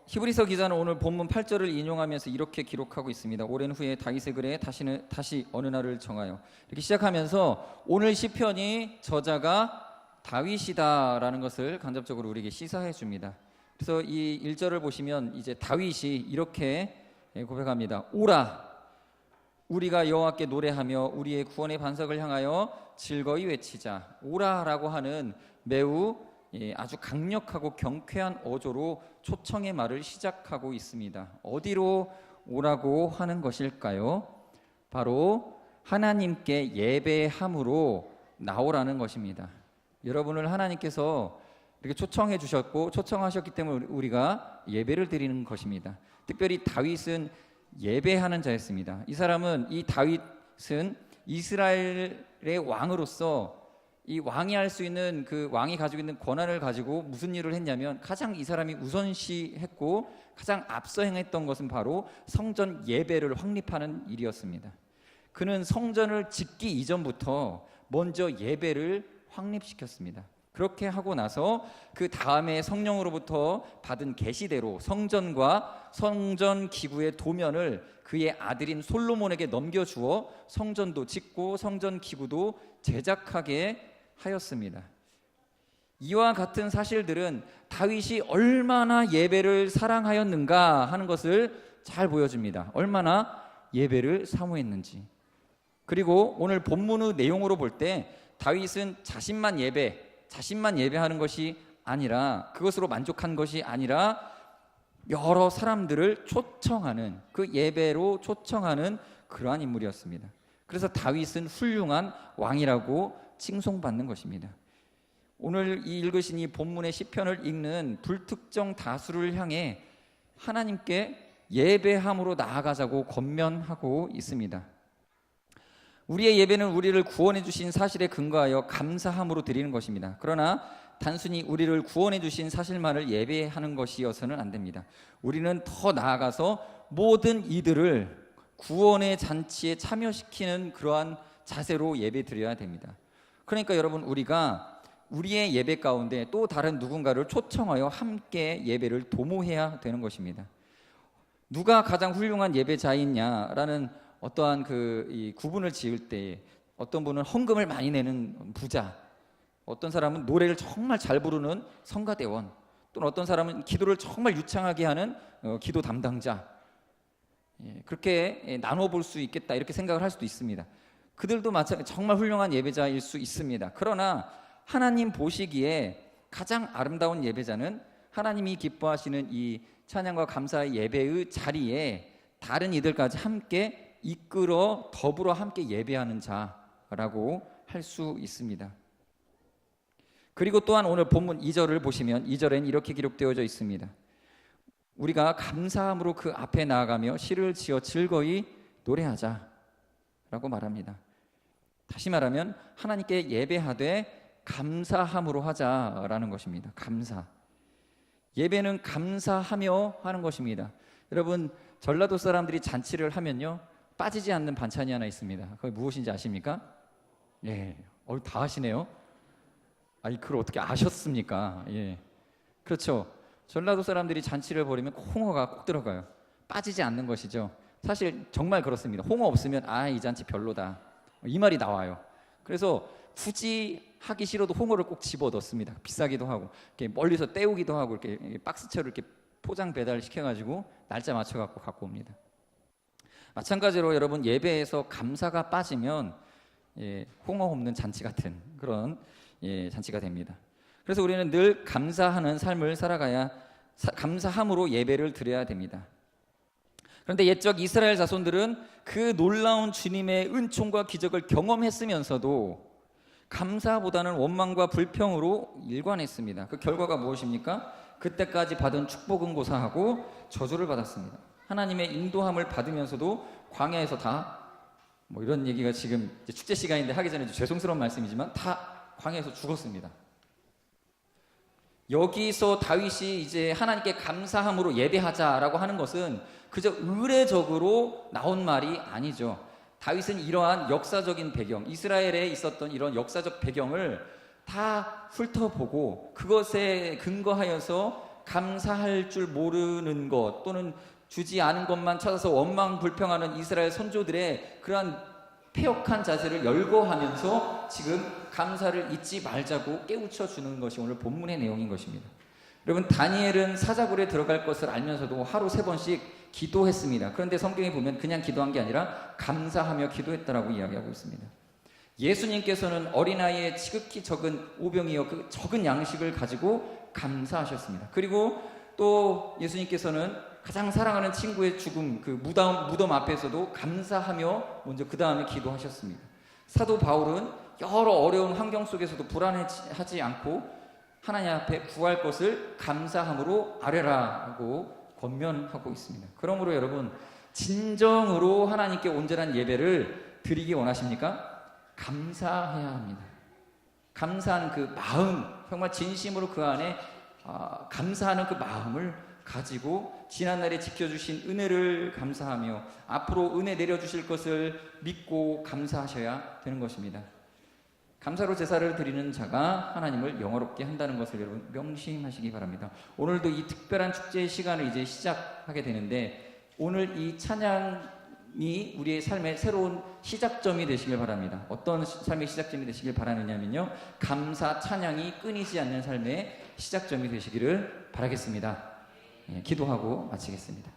히브리서 기자는 오늘 본문 8절을 인용하면서 이렇게 기록하고 있습니다. 오랜 후에 다윗의 글에 다시 어느 날을 정하여, 이렇게 시작하면서 오늘 시편이 저자가 다윗이다라는 것을 간접적으로 우리에게 시사해 줍니다. 그래서 이 1절을 보시면 이제 다윗이 이렇게 고백합니다. 오라, 우리가 여호와께 노래하며 우리의 구원의 반석을 향하여 즐거이 외치자. 오라라고 하는 매우 아주 강력하고 경쾌한 어조로 초청의 말을 시작하고 있습니다. 어디로 오라고 하는 것일까요? 바로 하나님께 예배함으로 나오라는 것입니다. 여러분을 하나님께서 이렇게 초청해 주셨고 초청하셨기 때문에 우리가 예배를 드리는 것입니다. 특별히 다윗은 예배하는 자였습니다. 이 다윗은 이스라엘의 왕으로서 이 왕이 할 수 있는, 그 왕이 가지고 있는 권한을 가지고 무슨 일을 했냐면, 가장 이 사람이 우선시했고 가장 앞서 행했던 것은 바로 성전 예배를 확립하는 일이었습니다. 그는 성전을 짓기 이전부터 먼저 예배를 확립시켰습니다. 그렇게 하고 나서 그 다음에 성령으로부터 받은 계시대로 성전과 성전 기구의 도면을 그의 아들인 솔로몬에게 넘겨주어 성전도 짓고 성전 기구도 제작하게 하였습니다. 이와 같은 사실들은 다윗이 얼마나 예배를 사랑하였는가 하는 것을 잘 보여줍니다. 얼마나 예배를 사모했는지. 그리고 오늘 본문의 내용으로 볼 때 다윗은 자신만 예배하는 것이 아니라, 그것으로 만족한 것이 아니라 여러 사람들을 초청하는, 그 예배로 초청하는 그러한 인물이었습니다. 그래서 다윗은 훌륭한 왕이라고 칭송받는 것입니다. 오늘 읽으신 이 본문의 시편을 읽는 불특정 다수를 향해 하나님께 예배함으로 나아가자고 권면하고 있습니다. 우리의 예배는 우리를 구원해 주신 사실에 근거하여 감사함으로 드리는 것입니다. 그러나 단순히 우리를 구원해 주신 사실만을 예배하는 것이어서는 안 됩니다. 우리는 더 나아가서 모든 이들을 구원의 잔치에 참여시키는 그러한 자세로 예배 드려야 됩니다. 그러니까 여러분, 우리가 우리의 예배 가운데 또 다른 누군가를 초청하여 함께 예배를 도모해야 되는 것입니다. 누가 가장 훌륭한 예배자이냐라는 어떠한 이 구분을 지을 때, 어떤 분은 헌금을 많이 내는 부자, 어떤 사람은 노래를 정말 잘 부르는 성가대원, 또는 어떤 사람은 기도를 정말 유창하게 하는 기도 담당자, 그렇게 나눠볼 수 있겠다 이렇게 생각을 할 수도 있습니다. 그들도 마찬가지로 정말 훌륭한 예배자일 수 있습니다. 그러나 하나님 보시기에 가장 아름다운 예배자는 하나님이 기뻐하시는 이 찬양과 감사의 예배의 자리에 다른 이들까지 함께 이끌어 더불어 함께 예배하는 자라고 할 수 있습니다. 그리고 또한 오늘 본문 2절을 보시면 2절엔 이렇게 기록되어져 있습니다. 우리가 감사함으로 그 앞에 나아가며 시를 지어 즐거이 노래하자 라고 말합니다. 다시 말하면 하나님께 예배하되 감사함으로 하자라는 것입니다. 감사. 예배는 감사하며 하는 것입니다. 여러분, 전라도 사람들이 잔치를 하면요, 빠지지 않는 반찬이 하나 있습니다. 그게 무엇인지 아십니까? 다 아시네요. 그걸 어떻게 아셨습니까? 그렇죠. 전라도 사람들이 잔치를 벌이면 홍어가 꼭 들어가요. 빠지지 않는 것이죠. 사실 정말 그렇습니다. 홍어 없으면 이 잔치 별로다, 이 말이 나와요. 그래서 굳이 하기 싫어도 홍어를 꼭 집어 넣습니다. 비싸기도 하고, 이렇게 멀리서 떼우기도 하고, 이렇게 박스채로 이렇게 포장 배달 시켜가지고 날짜 맞춰갖고 갖고 옵니다. 마찬가지로 여러분, 예배에서 감사가 빠지면 홍어 없는 잔치 같은 그런 잔치가 됩니다. 그래서 우리는 늘 감사하는 삶을 살아가야, 감사함으로 예배를 드려야 됩니다. 그런데 옛적 이스라엘 자손들은 그 놀라운 주님의 은총과 기적을 경험했으면서도 감사보다는 원망과 불평으로 일관했습니다. 그 결과가 무엇입니까? 그때까지 받은 축복은 고사하고 저주를 받았습니다. 하나님의 인도함을 받으면서도 광야에서 다, 이런 얘기가 지금 축제 시간인데 하기 전에 죄송스러운 말씀이지만 다 광야에서 죽었습니다. 여기서 다윗이 이제 하나님께 감사함으로 예배하자라고 하는 것은 그저 의례적으로 나온 말이 아니죠. 다윗은 이러한 역사적인 배경, 이스라엘에 있었던 이런 역사적 배경을 다 훑어보고 그것에 근거하여서 감사할 줄 모르는 것 또는 주지 않은 것만 찾아서 원망불평하는 이스라엘 선조들의 그러한 패역한 자세를 열거하면서 지금 감사를 잊지 말자고 깨우쳐 주는 것이 오늘 본문의 내용인 것입니다. 여러분, 다니엘은 사자굴에 들어갈 것을 알면서도 하루 3번씩 기도했습니다. 그런데 성경에 보면 그냥 기도한 게 아니라 감사하며 기도했다라고 이야기하고 있습니다. 예수님께서는 어린아이의 지극히 적은 오병이어 그 적은 양식을 가지고 감사하셨습니다. 그리고 또 예수님께서는 가장 사랑하는 친구의 죽음, 그 무덤 앞에서도 감사하며 먼저 그 다음에 기도하셨습니다. 사도 바울은 여러 어려운 환경 속에서도 불안해하지 않고 하나님 앞에 구할 것을 감사함으로 아뢰라고 권면하고 있습니다. 그러므로 여러분, 진정으로 하나님께 온전한 예배를 드리기 원하십니까? 감사해야 합니다. 감사하는 그 마음, 정말 진심으로 그 안에 감사하는 그 마음을 가지고 지난날에 지켜주신 은혜를 감사하며 앞으로 은혜 내려주실 것을 믿고 감사하셔야 되는 것입니다. 감사로 제사를 드리는 자가 하나님을 영화롭게 한다는 것을 여러분 명심하시기 바랍니다. 오늘도 이 특별한 축제의 시간을 이제 시작하게 되는데 오늘 이 찬양이 우리의 삶의 새로운 시작점이 되시길 바랍니다. 어떤 삶의 시작점이 되시길 바라느냐면요, 감사 찬양이 끊이지 않는 삶의 시작점이 되시기를 바라겠습니다. 기도하고 마치겠습니다.